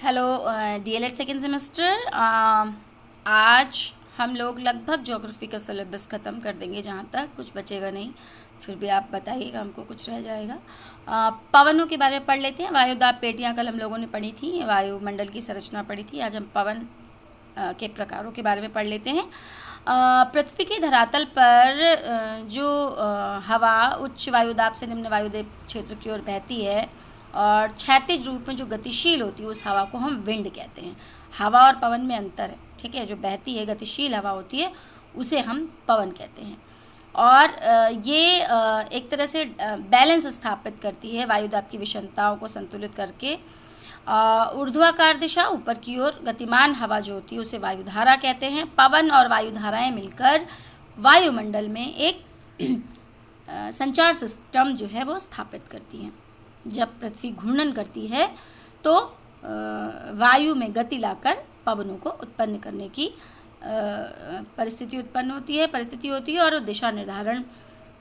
Hello DElEd second semester. आज हम लोग लगभग ज्योग्राफी का सिलेबस ख़त्म कर देंगे, जहाँ तक कुछ बचेगा नहीं। फिर भी आप बताइएगा, हमको कुछ रह जाएगा। पवनों के बारे में पढ़ लेते हैं। वायुदाब पेटियाँ कल हम लोगों ने पढ़ी थी, वायुमंडल की संरचना पढ़ी थी। आज हम पवन के प्रकारों के बारे में पढ़ लेते हैं। पृथ्वी के धरातल पर जो हवा उच्च वायुदाब से निम्न वायुदाब क्षेत्र की ओर बहती है और क्षैतिज रूप में जो गतिशील होती है, उस हवा को हम विंड कहते हैं। हवा और पवन में अंतर है, ठीक है। जो बहती है गतिशील हवा होती है उसे हम पवन कहते हैं। और ये एक तरह से बैलेंस स्थापित करती है वायुदाब की विषमताओं को संतुलित करके। ऊर्ध्वाकार दिशा ऊपर की ओर गतिमान हवा जो होती है उसे वायुधारा कहते हैं। पवन और वायुधाराएं मिलकर वायुमंडल में एक संचार सिस्टम जो है वो स्थापित करती हैं। जब पृथ्वी घूर्णन करती है तो वायु में गति लाकर पवनों को उत्पन्न करने की परिस्थिति होती है और दिशा निर्धारण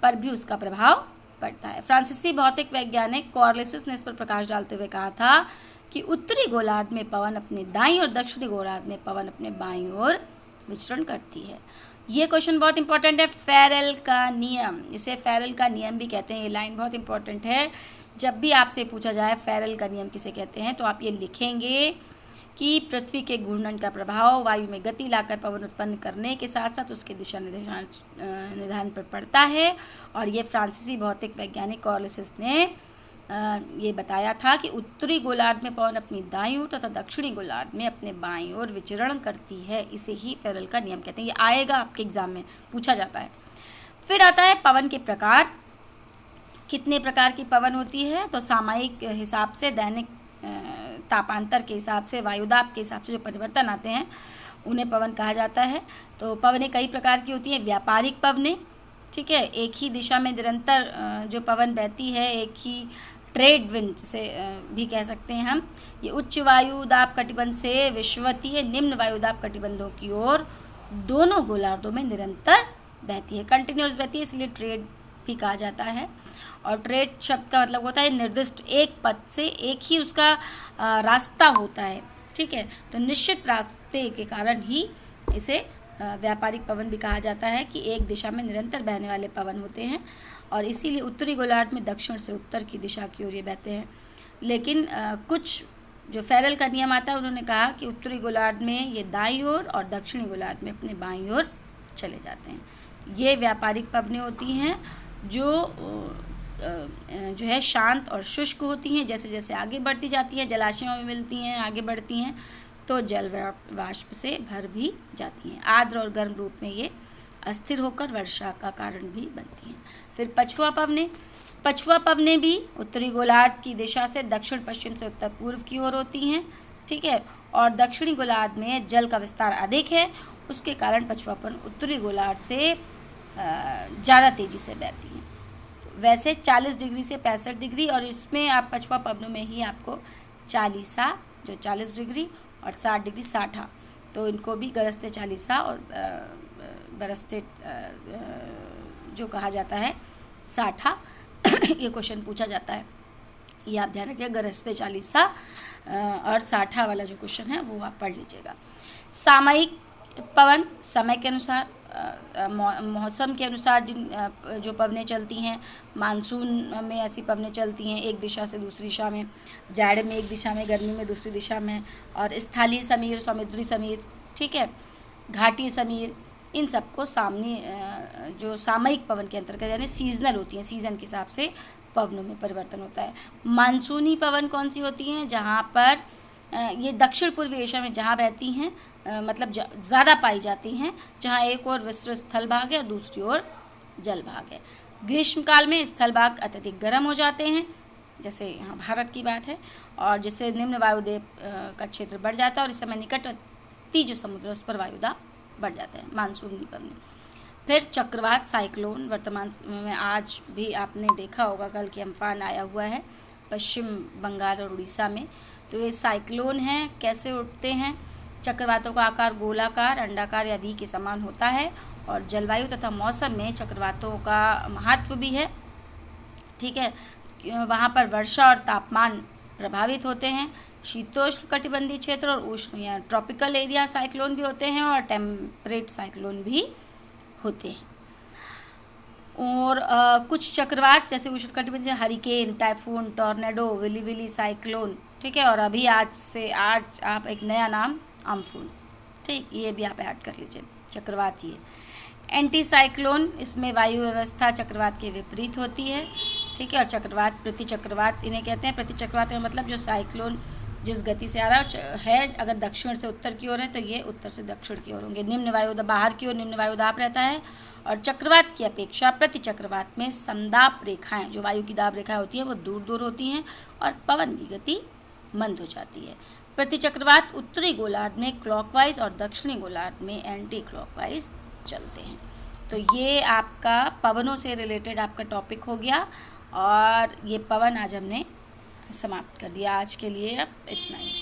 पर भी उसका प्रभाव पड़ता है। फ्रांसीसी भौतिक वैज्ञानिक कॉर्लिसिस ने इस पर प्रकाश डालते हुए कहा था कि उत्तरी गोलार्ध में पवन अपने दाईं और दक्षिणी गोलार्ध में पवन अपने बाईं ओर विचरण करती है। ये क्वेश्चन बहुत इंपॉर्टेंट है। फेरेल का नियम, इसे फेरेल का नियम भी कहते हैं। ये लाइन बहुत इंपॉर्टेंट है। जब भी आपसे पूछा जाए फेरेल का नियम किसे कहते हैं, तो आप ये लिखेंगे कि पृथ्वी के घूर्णन का प्रभाव वायु में गति लाकर पवन उत्पन्न करने के साथ साथ उसके दिशा निर्धारण पर पड़ता है। और ये फ्रांसीसी भौतिक वैज्ञानिक कॉर्लिसिस ने ये बताया था कि उत्तरी गोलार्ध में पवन अपनी दाईं ओर तथा दक्षिणी गोलार्ध में अपने बाईं ओर विचरण करती है। इसे ही फेरेल का नियम कहते हैं। ये आएगा आपके एग्जाम में, पूछा जाता है। फिर आता है पवन के प्रकार। कितने प्रकार की पवन होती है, तो सामयिक हिसाब से, दैनिक तापांतर के हिसाब से, वायुदाब के हिसाब से जो परिवर्तन आते हैं उन्हें पवन कहा जाता है। तो पवनें कई प्रकार की होती हैं। व्यापारिक पवनें, ठीक है, एक ही दिशा में निरंतर जो पवन बहती है, एक ही ट्रेड विंड से भी कह सकते हैं हम। ये उच्च वायुदाब कटिबंध से विषुवतीय निम्न वायुदाब कटिबंधों की ओर दोनों गोलार्धों में निरंतर बहती है, कंटिन्यूस बहती है, इसलिए ट्रेड भी कहा जाता है। और ट्रेड शब्द का मतलब होता है निर्दिष्ट एक पथ से एक ही उसका रास्ता होता है, ठीक है। तो निश्चित रास्ते के कारण ही इसे व्यापारिक पवन भी कहा जाता है कि एक दिशा में निरंतर बहने वाले पवन होते हैं। और इसीलिए उत्तरी गोलार्ध में दक्षिण से उत्तर की दिशा की ओर ये बहते हैं। लेकिन कुछ जो फेरेल का नियम आता है, उन्होंने कहा कि उत्तरी गोलार्ध में ये दाईं ओर और दक्षिणी गोलार्ध में अपने बाईं ओर चले जाते हैं। ये व्यापारिक पवनें होती हैं जो है शांत और शुष्क होती हैं। जैसे जैसे आगे बढ़ती जाती हैं, जलाशयों में मिलती हैं, आगे बढ़ती हैं तो जल वाष्प से भर भी जाती हैं। आर्द्र और गर्म रूप में ये अस्थिर होकर वर्षा का कारण भी बनती हैं। फिर पछुआ पवनें भी उत्तरी गोलार्ध की दिशा से दक्षिण पश्चिम से उत्तर पूर्व की ओर होती हैं, ठीक है। और दक्षिणी गोलार्ध में जल का विस्तार अधिक है, उसके कारण पछुआपन उत्तरी गोलार्ध से ज़्यादा तेज़ी से बहती हैं। वैसे 40 डिग्री से 65 डिग्री, और इसमें आप पछुआ पवनों में ही आपको चालीसा जो 40 डिग्री और 60 डिग्री साठा, तो इनको भी गरजते चालीसा और बरसते जो कहा जाता है साठा ये क्वेश्चन पूछा जाता है। ये आप ध्यान रखिए, गरजते चालीसा और साठा वाला जो क्वेश्चन है वो आप पढ़ लीजिएगा। सामयिक पवन समय के अनुसार, मौसम के अनुसार जो पवनें चलती हैं। मानसून में ऐसी पवनें चलती हैं एक दिशा से दूसरी दिशा में, जाड़े में एक दिशा में, गर्मी में दूसरी दिशा में। और स्थलीय समीर, समुद्री समीर, ठीक है, घाटी समीर, इन सबको जो सामयिक पवन के अंतर्गत यानी सीजनल होती हैं, सीज़न के हिसाब से पवनों में परिवर्तन होता है। मानसूनी पवन कौन सी होती हैं, जहाँ पर ये दक्षिण पूर्वी एशिया में जहाँ बहती हैं, मतलब ज़्यादा पाई जाती हैं, जहाँ एक और विस्तृत स्थल भाग है और दूसरी ओर जल भाग है। ग्रीष्मकाल में स्थल भाग अत्यधिक गर्म हो जाते हैं, जैसे यहाँ भारत की बात है, और जिससे निम्न वायुदाब का क्षेत्र बढ़ जाता है, और इस समय निकटवर्ती जो समुद्र उस पर वायुदाब बढ़ जाता है, मानसूनी पवन। फिर चक्रवात, साइक्लोन, वर्तमान समय में आज भी आपने देखा होगा, कल की अम्फान आया हुआ है पश्चिम बंगाल और उड़ीसा में। तो ये साइक्लोन हैं, कैसे उठते हैं। चक्रवातों का आकार गोलाकार, अंडाकार या वी के समान होता है। और जलवायु तथा मौसम में चक्रवातों का महत्व भी है, ठीक है। वहाँ पर वर्षा और तापमान प्रभावित होते हैं। शीतोष्ण कटिबंधीय क्षेत्र और उष्ण या ट्रॉपिकल एरिया साइक्लोन भी होते हैं और टेम्परेट साइक्लोन भी होते हैं। और कुछ चक्रवात जैसे उष्णकटिबंधीय hurricane, typhoon, tornado, willy willy cyclone, ठीक है। और अभी आज आप एक नया नाम अम्फून, ठीक, ये भी आप ऐड कर लीजिए, चक्रवात ये। एंटी साइक्लोन, इसमें वायु व्यवस्था चक्रवात के विपरीत होती है, ठीक है। और चक्रवात, प्रति चक्रवात इन्हें कहते हैं। प्रति चक्रवात का मतलब जो साइक्लोन जिस गति से आ रहा है, अगर दक्षिण से उत्तर की ओर है तो ये उत्तर से दक्षिण की ओर होंगे। निम्न वायुदाब, बाहर की ओर निम्न वायुदाब रहता है। और चक्रवात की अपेक्षा प्रति चक्रवात में समदाब रेखाएं, जो वायु की दाब रेखाएं होती हैं, वो दूर दूर होती हैं और पवन की गति मंद हो जाती है। प्रति चक्रवात उत्तरी गोलार्ध में क्लॉकवाइज और दक्षिणी गोलार्ध में एंटी क्लॉकवाइज चलते हैं। तो ये आपका पवनों से रिलेटेड आपका टॉपिक हो गया और ये पवन आज हमने समाप्त कर दिया। आज के लिए अब इतना ही।